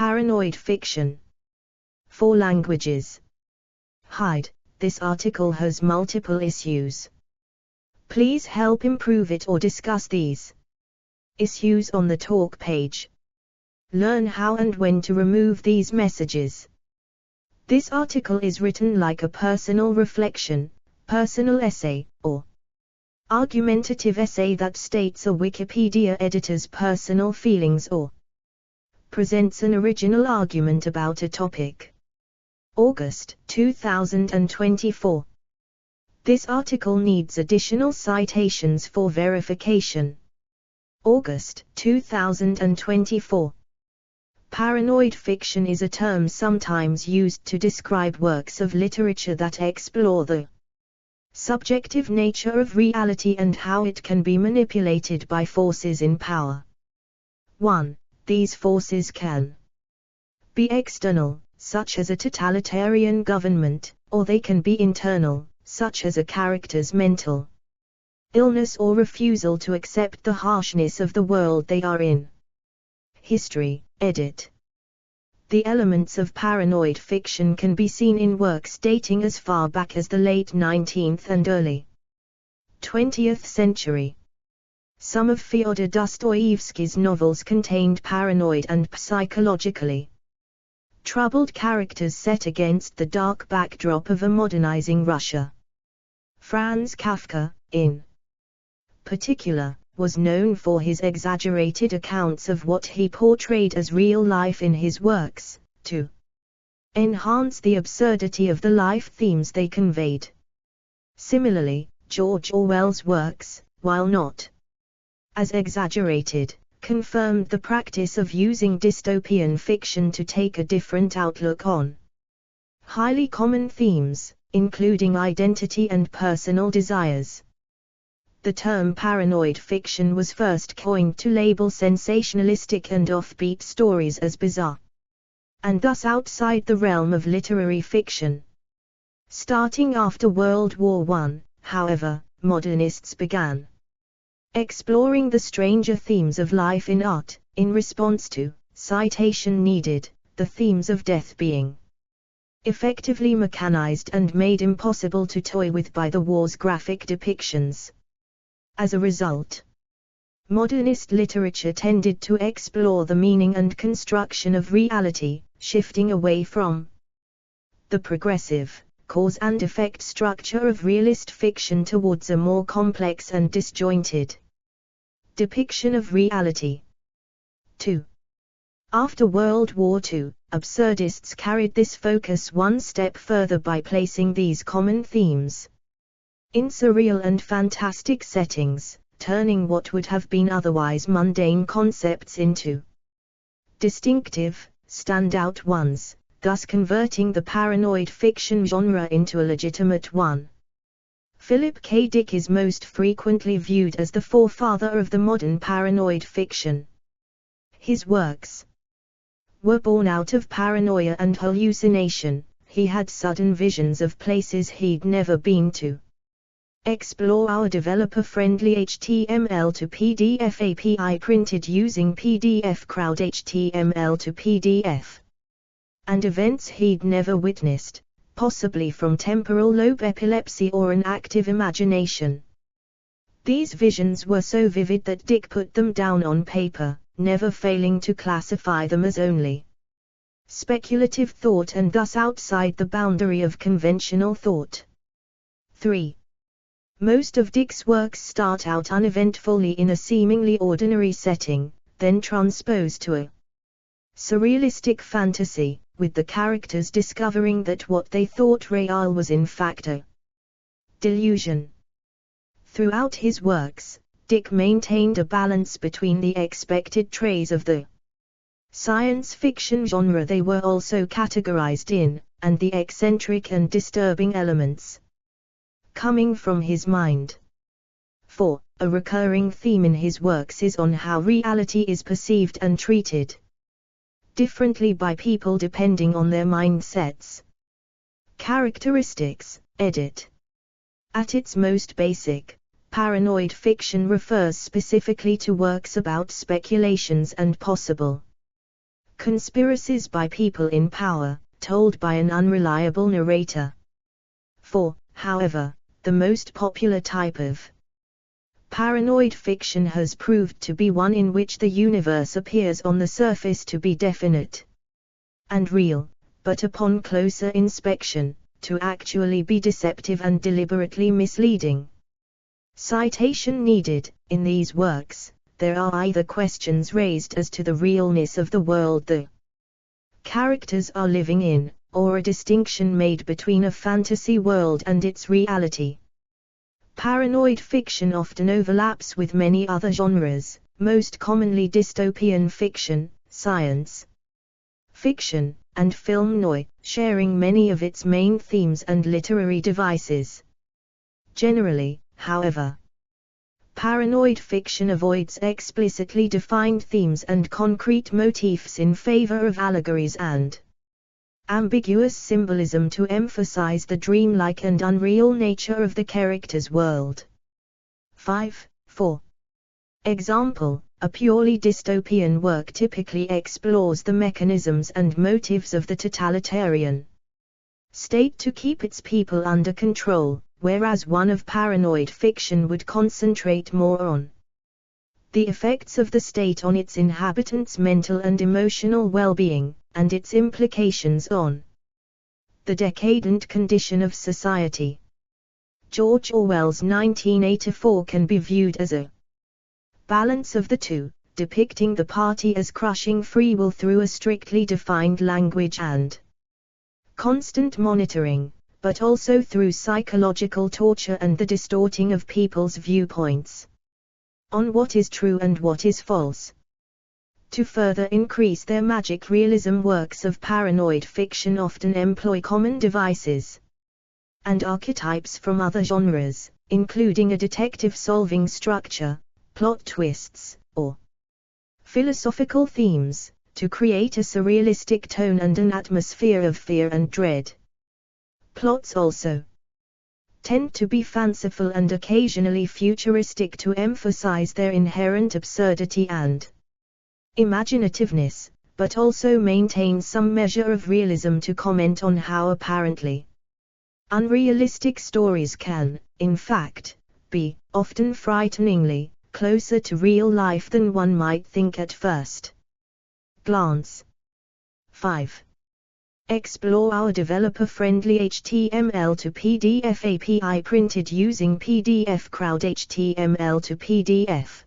Paranoid fiction. 4 languages. Hide. This article has multiple issues. Please help improve it or discuss these issues on the talk page. Learn how and when to remove these messages. This article is written like a personal reflection, personal essay, or argumentative essay that states a Wikipedia editor's personal feelings or presents an original argument about a topic. August 2024. This article needs additional citations for verification. August 2024. Paranoid fiction is a term sometimes used to describe works of literature that explore the subjective nature of reality and how it can be manipulated by forces in power. 1. These forces can be external, such as a totalitarian government, or they can be internal, such as a character's mental illness or refusal to accept the harshness of the world they are in. History, edit. The elements of paranoid fiction can be seen in works dating as far back as the late 19th and early 20th century. Some of Fyodor Dostoevsky's novels contained paranoid and psychologically troubled characters set against the dark backdrop of a modernizing Russia. Franz Kafka, in particular, was known for his exaggerated accounts of what he portrayed as real life in his works, to enhance the absurdity of the life themes they conveyed. Similarly, George Orwell's works, while not as exaggerated, confirmed the practice of using dystopian fiction to take a different outlook on highly common themes, including identity and personal desires. The term paranoid fiction was first coined to label sensationalistic and offbeat stories as bizarre, and thus outside the realm of literary fiction. Starting after World War I, however, modernists began exploring the stranger themes of life in art, in response to citation needed, the themes of death being effectively mechanized and made impossible to toy with by the war's graphic depictions. As a result, modernist literature tended to explore the meaning and construction of reality, shifting away from the progressive, cause and effect structure of realist fiction towards a more complex and disjointed depiction of reality. 2. After World War II, absurdists carried this focus one step further by placing these common themes in surreal and fantastic settings, turning what would have been otherwise mundane concepts into distinctive, standout ones, thus converting the paranoid fiction genre into a legitimate one. Philip K. Dick is most frequently viewed as the forefather of the modern paranoid fiction. His works were born out of paranoia and hallucination. He had sudden visions of places he'd never been to. Explore our developer-friendly HTML to PDF API printed using PDF Crowd HTML to PDF. And events he'd never witnessed, possibly from temporal lobe epilepsy or an active imagination. These visions were so vivid that Dick put them down on paper, never failing to classify them as only speculative thought and thus outside the boundary of conventional thought. 3. Most of Dick's works start out uneventfully in a seemingly ordinary setting, then transpose to a surrealistic fantasy, with the characters discovering that what they thought real was in fact a delusion. Throughout his works, Dick maintained a balance between the expected traits of the science fiction genre they were also categorized in, and the eccentric and disturbing elements coming from his mind. 4. A recurring theme in his works is on how reality is perceived and treated differently by people depending on their mindsets. Characteristics, edit. At its most basic, paranoid fiction refers specifically to works about speculations and possible Conspiracies by people in power, told by an unreliable narrator. 4. However, the most popular type of paranoid fiction has proved to be one in which the universe appears on the surface to be definite and real, but upon closer inspection, to actually be deceptive and deliberately misleading. Citation needed. In these works, there are either questions raised as to the realness of the world the characters are living in, or a distinction made between a fantasy world and its reality. Paranoid fiction often overlaps with many other genres, most commonly dystopian fiction, science fiction, and film noir, sharing many of its main themes and literary devices. Generally, however, paranoid fiction avoids explicitly defined themes and concrete motifs in favor of allegories and ambiguous symbolism to emphasize the dreamlike and unreal nature of the character's world. 5. 4. Example: a purely dystopian work typically explores the mechanisms and motives of the totalitarian state to keep its people under control, whereas one of paranoid fiction would concentrate more on the effects of the state on its inhabitants' mental and emotional well-being, and its implications on the decadent condition of society. George Orwell's 1984 can be viewed as a balance of the two, depicting the party as crushing free will through a strictly defined language and constant monitoring, but also through psychological torture and the distorting of people's viewpoints on what is true and what is false. To further increase their magic realism, works of paranoid fiction often employ common devices and archetypes from other genres, including a detective-solving structure, plot twists, or philosophical themes, to create a surrealistic tone and an atmosphere of fear and dread. Plots also tend to be fanciful and occasionally futuristic to emphasize their inherent absurdity and imaginativeness, but also maintain some measure of realism to comment on how apparently unrealistic stories can, in fact, be, often frighteningly, closer to real life than one might think at first glance. 5. Explore our developer-friendly HTML to PDF API printed using PDF Crowd HTML to PDF.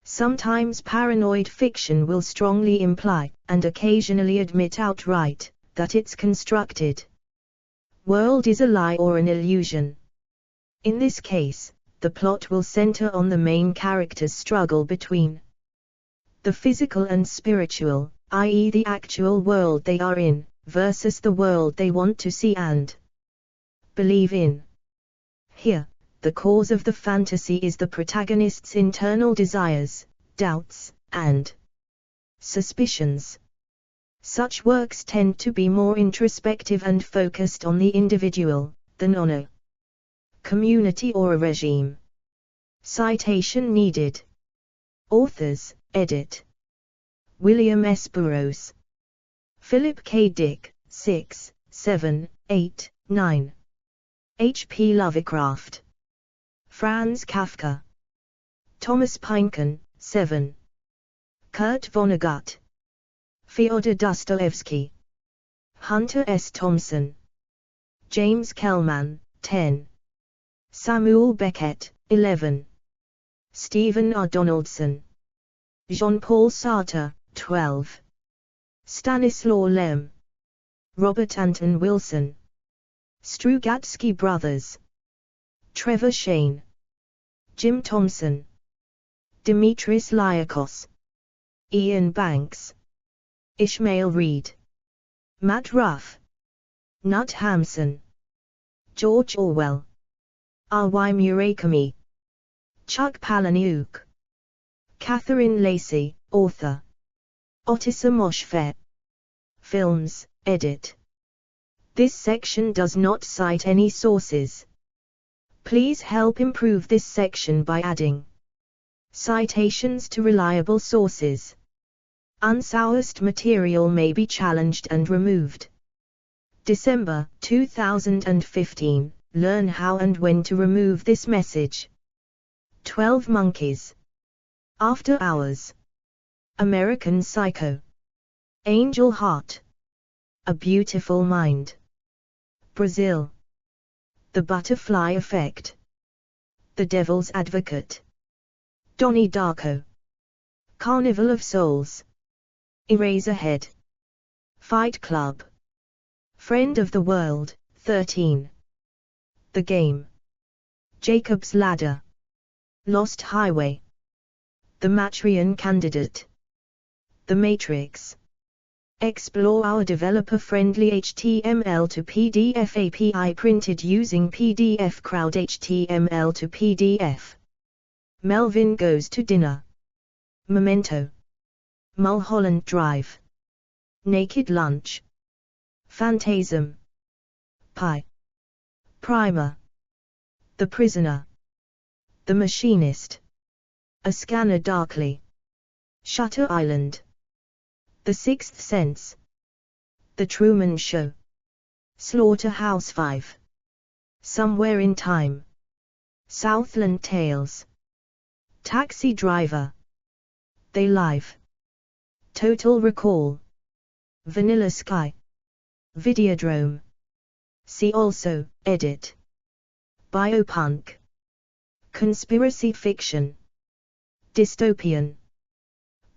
Sometimes paranoid fiction will strongly imply, and occasionally admit outright, that its constructed world is a lie or an illusion. In this case, the plot will center on the main character's struggle between the physical and spiritual, i.e. the actual world they are in, versus the world they want to see and believe in. Here, the cause of the fantasy is the protagonist's internal desires, doubts, and suspicions. Such works tend to be more introspective and focused on the individual, than on a community or a regime. Citation needed. Authors: edit. William S. Burroughs. Philip K. Dick, 6, 7, 8, 9. H. P. Lovecraft. Franz Kafka. Thomas Pynchon, 7. Kurt Vonnegut. Fyodor Dostoevsky. Hunter S. Thompson. James Kellman, 10. Samuel Beckett, 11. Stephen R. Donaldson. Jean-Paul Sartre, 12. Stanislaw Lem. Robert Anton Wilson. Strugatsky Brothers. Trevor Shane. Jim Thompson. Dimitris Lyakos. Ian Banks. Ishmael Reed. Matt Ruff. Knut Hamsun. George Orwell. R.Y. Murakami. Chuck Palahniuk. Catherine Lacey, author. Otissa Moshfegh. Films, edit. This section does not cite any sources. Please help improve this section by adding citations to reliable sources. Unsourced material may be challenged and removed. December 2015. Learn how and when to remove this message. 12 Monkeys. After Hours. American Psycho. Angel Heart. A Beautiful Mind. Brazil. The Butterfly Effect. The Devil's Advocate. Donnie Darko. Carnival of Souls. Eraserhead. Fight Club. Friend of the World, 13. The Game. Jacob's Ladder. Lost Highway. The Matrion Candidate. The Matrix. Explore our developer-friendly HTML to PDF API printed using PDF Crowd HTML to PDF. Melvin Goes to Dinner. Memento. Mulholland Drive. Naked Lunch. Phantasm. Pi. Primer. The Prisoner. The Machinist. A Scanner Darkly. Shutter Island. The Sixth Sense. The Truman Show. Slaughterhouse-Five. Somewhere in Time. Southland Tales. Taxi Driver. They Live. Total Recall. Vanilla Sky. Videodrome. See also, edit. Biopunk. Conspiracy fiction. Dystopian.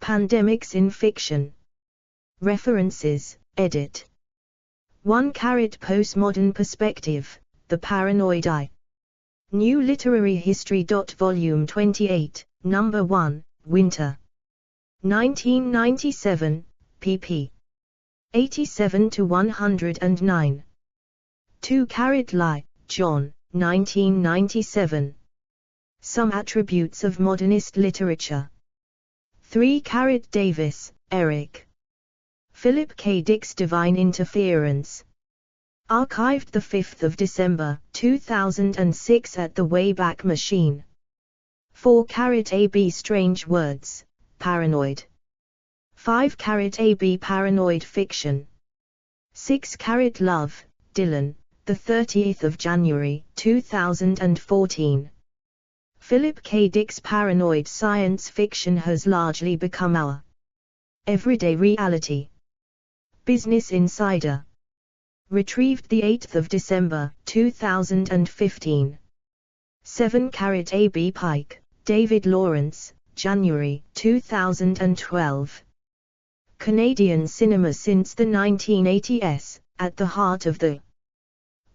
Pandemics in fiction. References, edit. 1 Postmodern Perspective, The Paranoid Eye. New Literary History. Volume 28, Number 1, Winter. 1997, pp. 87-109. 2 Lie, John, 1997. Some Attributes of Modernist Literature. 3 Davis, Eric. Philip K. Dick's Divine Interference. Archived 5 December 2006 at the Wayback Machine. 4 AB Strange Words, Paranoid. 5 AB Paranoid Fiction. 6 Love, Dylan, 30th January 2014. Philip K. Dick's paranoid science fiction has largely become our everyday reality. Business Insider. Retrieved 8 December 2015. 7 AB Pike, David Lawrence, January 2012. Canadian cinema since the 1980s, at the heart of the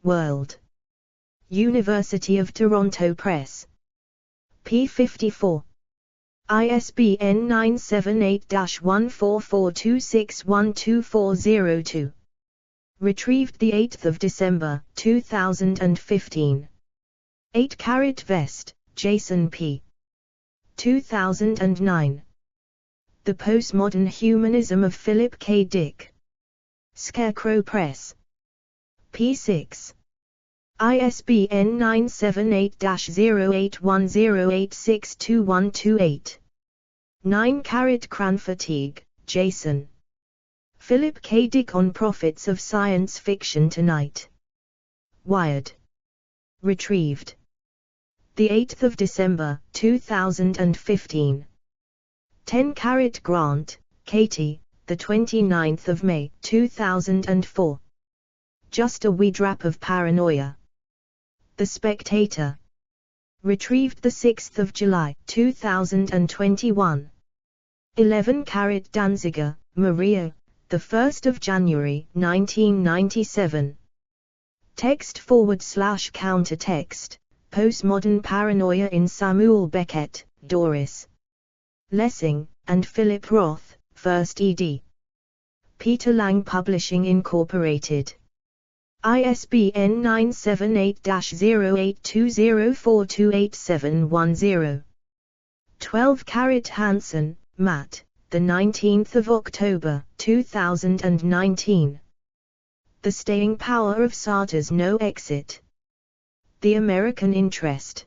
world. University of Toronto Press. p. 54. ISBN 978-1442612402. Retrieved 8 December 2015. 8 Vest, Jason P. 2009. The Postmodern Humanism of Philip K. Dick. Scarecrow Press. p. 6. ISBN 978-0810862128. 9 Cranfatigue, Jason. Philip K. Dick on Prophets of Science Fiction Tonight. Wired. Retrieved 8 December 2015. 10 Grant, Katie, 29 May 2004. Just a Wee Drap of Paranoia. The Spectator. Retrieved 6 July 2021. 11 Danziger, Maria, 1 January 1997. Text/countertext, Postmodern Paranoia in Samuel Beckett, Doris Lessing, and Philip Roth, 1st ed. Peter Lang Publishing Incorporated. ISBN 978-0820428710. 12 Hansen, Matt, 19th October 2019. The Staying Power of Sartre's No Exit. The American Interest.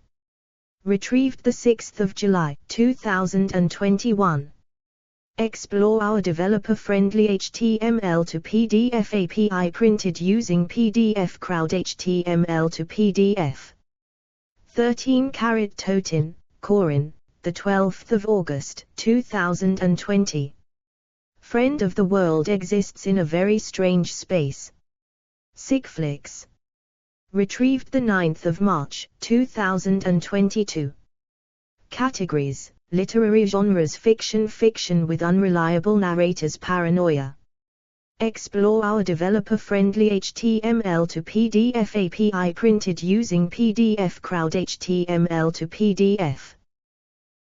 Retrieved 6 July 2021. Explore our developer-friendly HTML to PDF API printed using PDF Crowd HTML to PDF. 13 Totin, Corin, the 12th of August 2020. Friend of the world exists in a very strange space. Sigflix. Retrieved the 9th of March 2022. Categories: literary genres, fiction with unreliable narrators, paranoia. Explore our developer-friendly HTML to PDF API printed using PDF Crowd HTML to PDF.